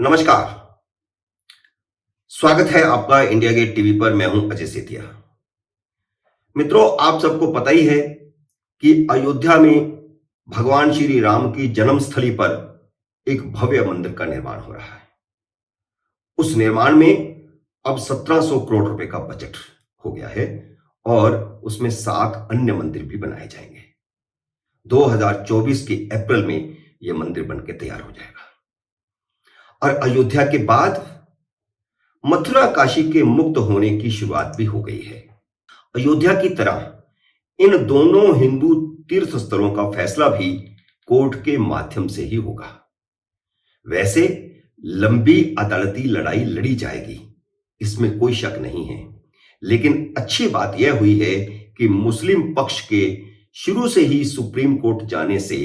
नमस्कार। स्वागत है आपका इंडिया गेट टीवी पर। मैं हूं अजय सेठिया। मित्रों, आप सबको पता ही है कि अयोध्या में भगवान श्री राम की जन्मस्थली पर एक भव्य मंदिर का निर्माण हो रहा है। उस निर्माण में अब 1700 करोड़ रुपए का बजट हो गया है और उसमें 7 अन्य मंदिर भी बनाए जाएंगे। 2024 के अप्रैल में यह मंदिर बनकर तैयार हो जाएगा और अयोध्या के बाद मथुरा काशी के मुक्त होने की शुरुआत भी हो गई है। अयोध्या की तरह इन दोनों हिंदू तीर्थ स्थलों का फैसला भी कोर्ट के माध्यम से ही होगा। वैसे लंबी अदालती लड़ाई लड़ी जाएगी, इसमें कोई शक नहीं है, लेकिन अच्छी बात यह हुई है कि मुस्लिम पक्ष के शुरू से ही सुप्रीम कोर्ट जाने से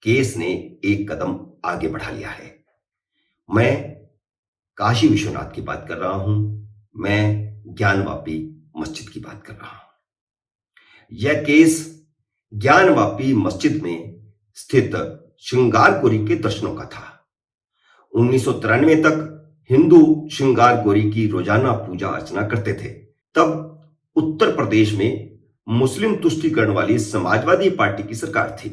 केस ने एक कदम आगे बढ़ा लिया है। मैं काशी विश्वनाथ की बात कर रहा हूं, मैं ज्ञानवापी मस्जिद की बात कर रहा हूं। यह केस ज्ञानवापी मस्जिद में स्थित श्रृंगारपुरी के दर्शनों का था। 1993 तक हिंदू श्रृंगारपुरी की रोजाना पूजा अर्चना करते थे। तब उत्तर प्रदेश में मुस्लिम तुष्टीकरण वाली समाजवादी पार्टी की सरकार थी,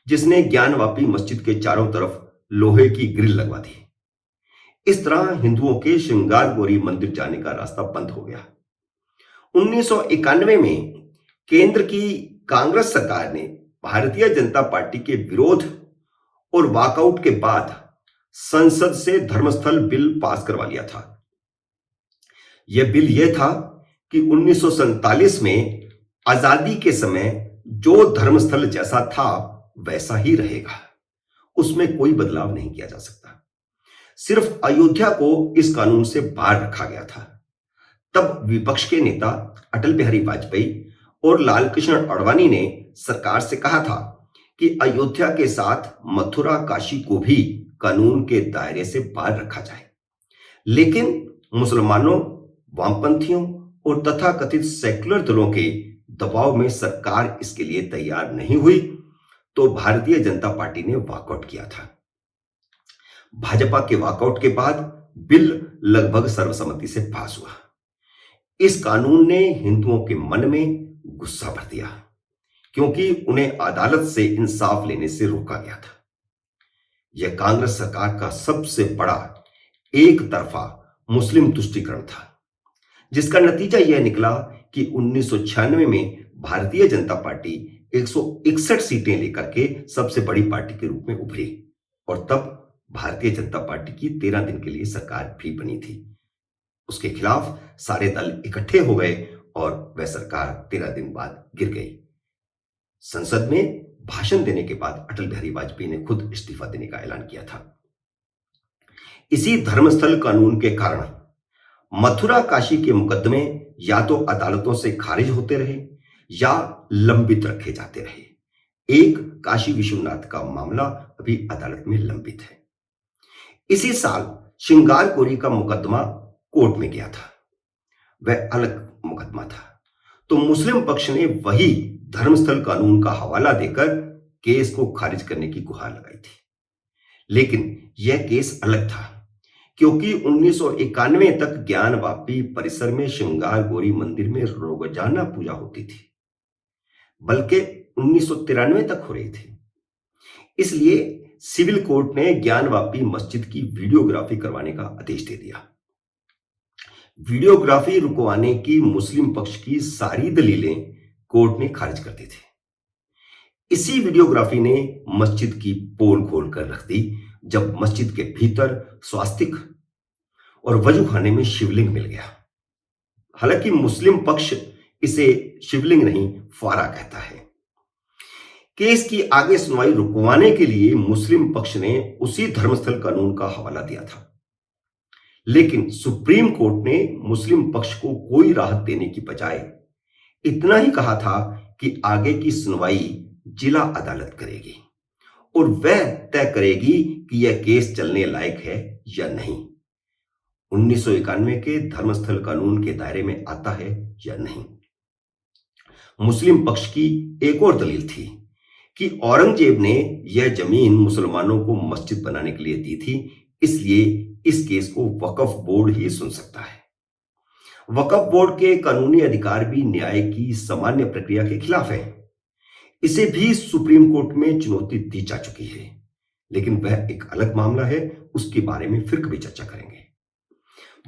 जिसने ज्ञानवापी मस्जिद के चारों तरफ लोहे की ग्रिल लगवा दी। इस तरह हिंदुओं के श्रृंगारपुरी मंदिर जाने का रास्ता बंद हो गया। 1991 में केंद्र की कांग्रेस सरकार ने भारतीय जनता पार्टी के विरोध और वॉकआउट के बाद संसद से धर्मस्थल बिल पास करवा लिया था। यह बिल यह था कि 1947 में आजादी के समय जो धर्मस्थल जैसा था वैसा ही रहेगा, उसमें कोई बदलाव नहीं किया जा सकता। सिर्फ अयोध्या को इस कानून से बाहर रखा गया था। तब विपक्ष के नेता अटल बिहारी वाजपेयी और लाल कृष्ण आडवाणी ने सरकार से कहा था कि अयोध्या के साथ मथुरा काशी को भी कानून के दायरे से बाहर रखा जाए, लेकिन मुसलमानों, वामपंथियों और तथाकथित सेक्युलर दलों के दबाव में सरकार इसके लिए तैयार नहीं हुई, तो भारतीय जनता पार्टी ने वॉकआउट किया था। भाजपा के वॉकआउट के बाद बिल लगभग सर्वसम्मति से पास हुआ। इस कानून ने हिंदुओं के मन में गुस्सा भर दिया, क्योंकि उन्हें अदालत से इंसाफ लेने से रोका गया था। यह कांग्रेस सरकार का सबसे बड़ा एक तरफा मुस्लिम तुष्टीकरण था, जिसका नतीजा यह निकला कि 1996 में भारतीय जनता पार्टी 161 सीटें लेकर के सबसे बड़ी पार्टी के रूप में उभरी और तब भारतीय जनता पार्टी की 13 दिन के लिए सरकार भी बनी थी। उसके खिलाफ सारे दल इकट्ठे हो गए और वह सरकार 13 दिन बाद गिर गई। संसद में भाषण देने के बाद अटल बिहारी वाजपेयी ने खुद इस्तीफा देने का ऐलान किया था। इसी धर्मस्थल कानून के कारण मथुरा काशी के मुकदमे या तो अदालतों से खारिज होते रहे या लंबित रखे जाते रहे। एक काशी विश्वनाथ का मामला अभी अदालत में लंबित है। इसी साल श्रृंगारपुरी का मुकदमा कोर्ट में गया था, वह अलग मुकदमा था, तो मुस्लिम पक्ष ने वही धर्मस्थल कानून का हवाला देकर केस को खारिज करने की गुहार लगाई थी। लेकिन यह केस अलग था, क्योंकि 1991 तक ज्ञानवापी परिसर में श्रृंगारपुरी मंदिर में रोजाना पूजा होती थी, बल्कि 1993 तक हो रही थी। इसलिए सिविल कोर्ट ने ज्ञानवापी मस्जिद की वीडियोग्राफी करवाने का आदेश दे दिया। वीडियोग्राफी रुकवाने की मुस्लिम पक्ष की सारी दलीलें कोर्ट ने खारिज कर दी थी। इसी वीडियोग्राफी ने मस्जिद की पोल खोल कर रख दी, जब मस्जिद के भीतर स्वास्तिक और वजूखाने में शिवलिंग मिल गया। हालांकि मुस्लिम पक्ष इसे शिवलिंग नहीं, फारा कहता है। केस की आगे सुनवाई रुकवाने के लिए मुस्लिम पक्ष ने उसी धर्मस्थल कानून का हवाला दिया था, लेकिन सुप्रीम कोर्ट ने मुस्लिम पक्ष को कोई राहत देने की बजाय इतना ही कहा था कि आगे की सुनवाई जिला अदालत करेगी और वह तय करेगी कि यह केस चलने लायक है या नहीं, 1991 के धर्मस्थल कानून के दायरे में आता है या नहीं। मुस्लिम पक्ष की एक और दलील थी कि औरंगजेब ने यह जमीन मुसलमानों को मस्जिद बनाने के लिए दी थी, इसलिए इस केस को वक्फ बोर्ड ही सुन सकता है। वक्फ बोर्ड के कानूनी अधिकार भी न्याय की सामान्य प्रक्रिया के खिलाफ है। इसे भी सुप्रीम कोर्ट में चुनौती दी जा चुकी है, लेकिन वह एक अलग मामला है, उसके बारे में फिर कभी चर्चा करेंगे।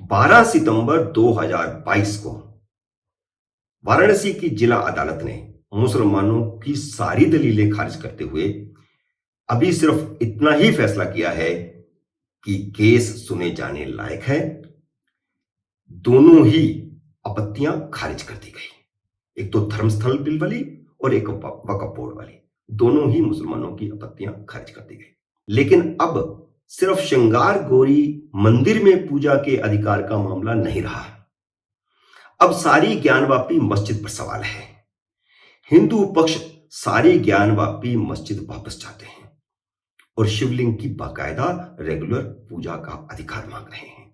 12 सितंबर 2022 को वाराणसी की जिला अदालत ने मुसलमानों की सारी दलीलें खारिज करते हुए अभी सिर्फ इतना ही फैसला किया है कि केस सुने जाने लायक है। दोनों ही आपत्तियां खारिज कर दी गई, एक तो धर्मस्थल बिल वाली और एक वक्फ बोर्ड वाली, दोनों ही मुसलमानों की आपत्तियां खारिज कर दी गई। लेकिन अब सिर्फ श्रृंगार गौरी मंदिर में पूजा के अधिकार का मामला नहीं रहा। अब सारी ज्ञानवापी मस्जिद पर सवाल है। हिंदू पक्ष सारी ज्ञानवापी मस्जिद वापस चाहते हैं और शिवलिंग की बाकायदा रेगुलर पूजा का अधिकार मांग रहे हैं,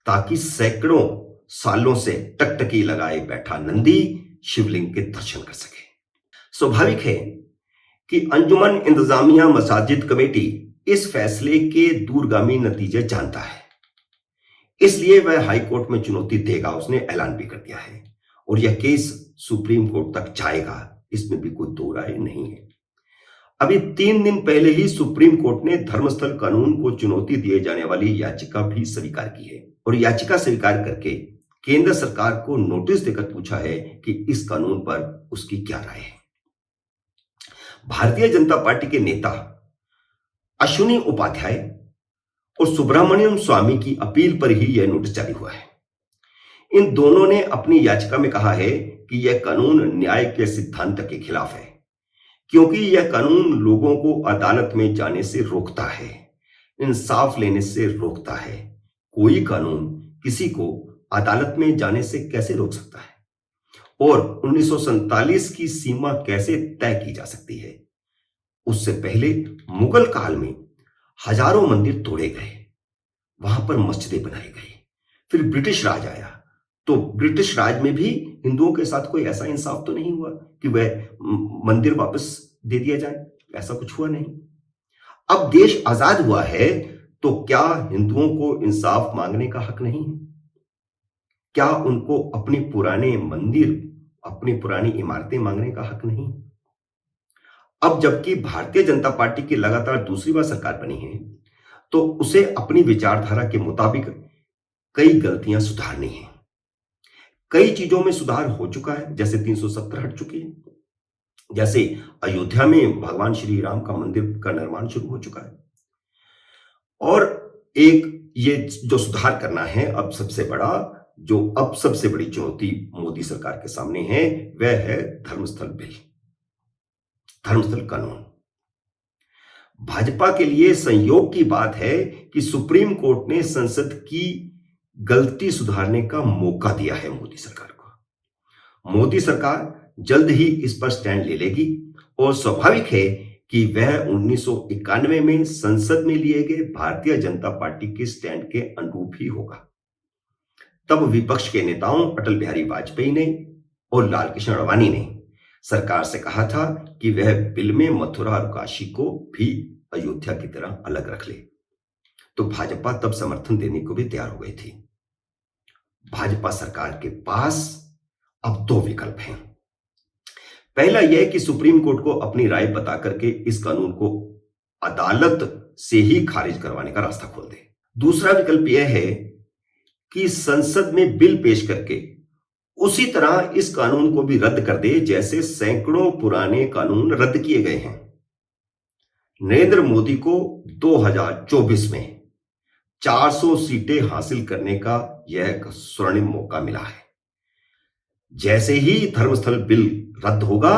ताकि सैकड़ों सालों से टकटकी लगाए बैठा नंदी शिवलिंग के दर्शन कर सके। स्वाभाविक है कि अंजुमन इंतजामिया मसाजिद कमेटी इस फैसले के दूरगामी नतीजे जानता है, इसलिए वह हाई कोर्ट में चुनौती देगा, उसने ऐलान भी कर दिया है, और यह केस सुप्रीम कोर्ट तक जाएगा, इसमें भी कोई दो राय नहीं है। अभी 3 दिन पहले ही सुप्रीम कोर्ट ने धर्मस्थल कानून को चुनौती दिए जाने वाली याचिका भी स्वीकार की है, और याचिका स्वीकार करके केंद्र सरकार को नोटिस देकर पूछा है कि इस कानून पर उसकी क्या राय है। भारतीय जनता पार्टी के नेता अश्विनी उपाध्याय और सुब्रमण्यम स्वामी की अपील पर ही यह नोटिस जारी हुआ है। इन दोनों ने अपनी याचिका में कहा है कि यह कानून न्याय के सिद्धांत के खिलाफ है, क्योंकि यह कानून लोगों को अदालत में जाने से रोकता है, इंसाफ लेने से रोकता है। कोई कानून किसी को अदालत में जाने से कैसे रोक सकता है, और 1947 की सीमा कैसे तय की जा सकती है? उससे पहले मुगल काल में हजारों मंदिर तोड़े गए, वहां पर मस्जिदें बनाई गई। फिर ब्रिटिश राज आया, तो ब्रिटिश राज में भी हिंदुओं के साथ कोई ऐसा इंसाफ तो नहीं हुआ कि वह मंदिर वापस दे दिया जाए, ऐसा कुछ हुआ नहीं। अब देश आजाद हुआ है, तो क्या हिंदुओं को इंसाफ मांगने का हक नहीं है? क्या उनको अपने पुराने मंदिर, अपनी पुरानी इमारतें मांगने का हक नहीं? अब जबकि भारतीय जनता पार्टी की लगातार दूसरी बार सरकार बनी है, तो उसे अपनी विचारधारा के मुताबिक कई गलतियां सुधारनी है। कई चीजों में सुधार हो चुका है, जैसे 370 हट चुकी है, जैसे अयोध्या में भगवान श्री राम का मंदिर का निर्माण शुरू हो चुका है, और एक ये जो सुधार करना है, अब सबसे बड़ी चुनौती मोदी सरकार के सामने है, वह है धर्मस्थल बिल, धर्मस्थल कानून। भाजपा के लिए संयोग की बात है कि सुप्रीम कोर्ट ने संसद की गलती सुधारने का मौका दिया है मोदी सरकार को। मोदी सरकार जल्द ही इस पर स्टैंड ले लेगी, और स्वाभाविक है कि वह 1991 में संसद में लिए गए भारतीय जनता पार्टी के स्टैंड के अनुरूप ही होगा। तब विपक्ष के नेताओं अटल बिहारी वाजपेयी ने और लाल कृष्ण आडवाणी ने सरकार से कहा था कि वह बिल में मथुरा और काशी को भी अयोध्या की तरह अलग रख ले, तो भाजपा तब समर्थन देने को भी तैयार हो गई थी। भाजपा सरकार के पास अब 2 विकल्प हैं। पहला यह कि सुप्रीम कोर्ट को अपनी राय बता करके इस कानून को अदालत से ही खारिज करवाने का रास्ता खोल दे। दूसरा विकल्प यह है कि संसद में बिल पेश करके उसी तरह इस कानून को भी रद्द कर दे, जैसे सैकड़ों पुराने कानून रद्द किए गए हैं। नरेंद्र मोदी को 2024 में 400 सीटें हासिल करने का यह एक स्वर्णिम मौका मिला है। जैसे ही धर्मस्थल बिल रद्द होगा,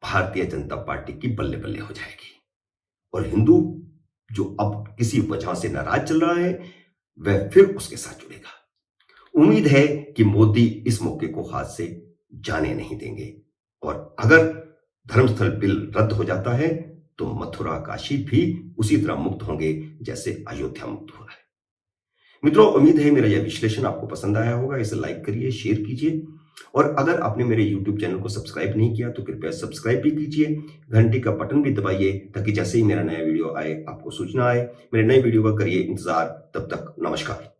भारतीय जनता पार्टी की बल्ले बल्ले हो जाएगी, और हिंदू जो अब किसी वजह से नाराज चल रहा है, वह फिर उसके साथ जुड़ेगा। उम्मीद है कि मोदी इस मौके को हाथ से जाने नहीं देंगे, और अगर धर्मस्थल बिल रद्द हो जाता है तो मथुरा काशी भी उसी तरह मुक्त होंगे जैसे अयोध्या मुक्त हुआ है। मित्रों, उम्मीद है मेरा यह विश्लेषण आपको पसंद आया होगा। इसे लाइक करिए, शेयर कीजिए, और अगर आपने मेरे YouTube चैनल को सब्सक्राइब नहीं किया तो कृपया सब्सक्राइब भी कीजिए, घंटी का बटन भी दबाइए ताकि जैसे ही मेरा नया वीडियो आए आपको सूचना आए। मेरे नए वीडियो का करिए इंतजार। तब तक नमस्कार।